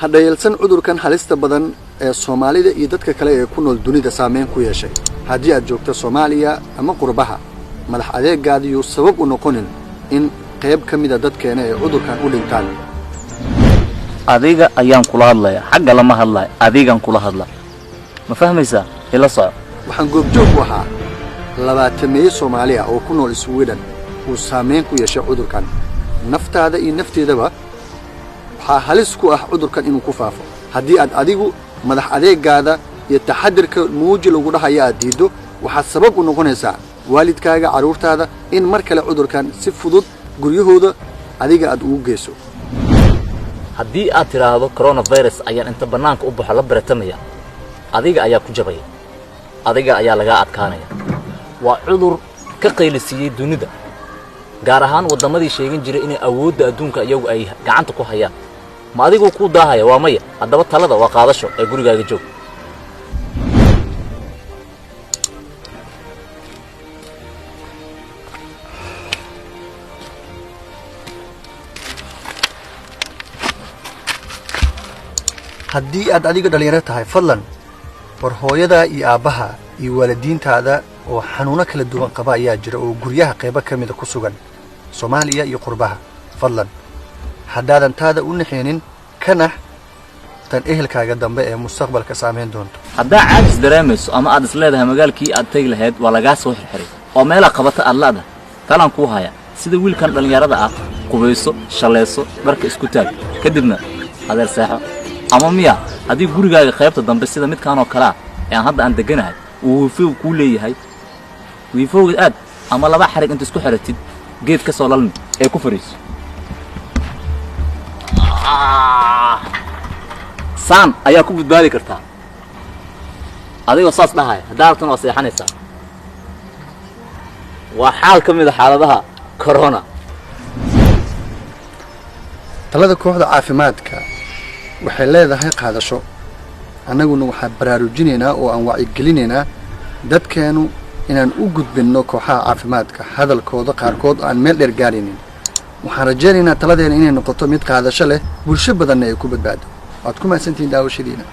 hadda yeelsan cudurkan halista badan ee Soomaalida iyo dadka kale ee ku nool dunida saameyn ku yeeshay haddii aad joogto Soomaaliya ama qurbaha madax adeegaadu uu sabab u noqonin in qayb kamida dadkeena ee cudurkan u dhintaan adiga ayaan kula hadlaya xagga lama hadlay adigan kula hadla ma fahmaysaa ila soo waxaan goobjoog u ahaa 20 Soomaali ah oo ku nool Sweden oo saameyn ku yeeshay cudurkan naftaada iyo nafteedaba waxa halis ku ah cudurkan inuu ku faafo haddii aad adigu madax adeegaada iyo taxadirka muuji lagu dhahayo aad diido waxa sabab u noqonaysaa waalidkaaga caruurtaada in mar kale cudurkan si fudud guryahooda adiga aad ugu geyso haddii aad tiraahdo coronavirus ayaan inta banaanka u baxo la baratamaya adiga ayaa ku jabay adiga ayaa laga adkaanaya waa cudur ka qaylisiyay dunida gaar ahaan wadamadii sheegin jiray in awoodda adduunka iyagu ay gacanta ku hayaan ma adigu ku daahaya waa maya haddaba talada waa qaadasho ee gurigaaga joog haddii aad adiga dhalinyaro tahay fadlan war hooyada iyo aabaha iyo waalidiintaada oo xanuuno kala duwan qaba ayaa jira oo guryaha qayb kamid ah ku sugan Soomaaliya iyo qurbaha fadlan haddaadan taada u naxeenin kana tan ehelkaaga dambe ee mustaqbalka saameyn doonto haddaa caajis dareemayso ama aad isleedahay magaalkii aad tagi lahayd waa laga soo xirxiray oo meel qabata allaada talan ku haya sida wiilkan dhalinyarada ah qubayso shaleeso dharka isku taag kadibna adeer saaxo ama miya haddii gurigaaga qaybta dambe sida midkaan oo kala ee hadda aan deganahay uu wiifow ku leeyahay wiifowga aad ama laba xarig inta isku xiratid geed ka soo lalmi ee ku fariiso saan ayaa ku badbaadi kartaa adigoo saas dhahay hadaaltan waa seexanaysaa waa xaal ka mid ah xaaladaha corona talada kooxda caafimaadka waxay leedahay qaadasho annaguna waxa baraarujinaynaa oo aan wacyi gelinaynaa dadkeenu inaan u gudbinno kooxaha caafimaadka hadalkooda qaarkood aan meel dheer gaarinin waxaan rajaynaynaa taladeena inay noqoto mid qaadasho leh bulsho badanna ay ku badbaado waad ku mahadsantihiin daawashadiina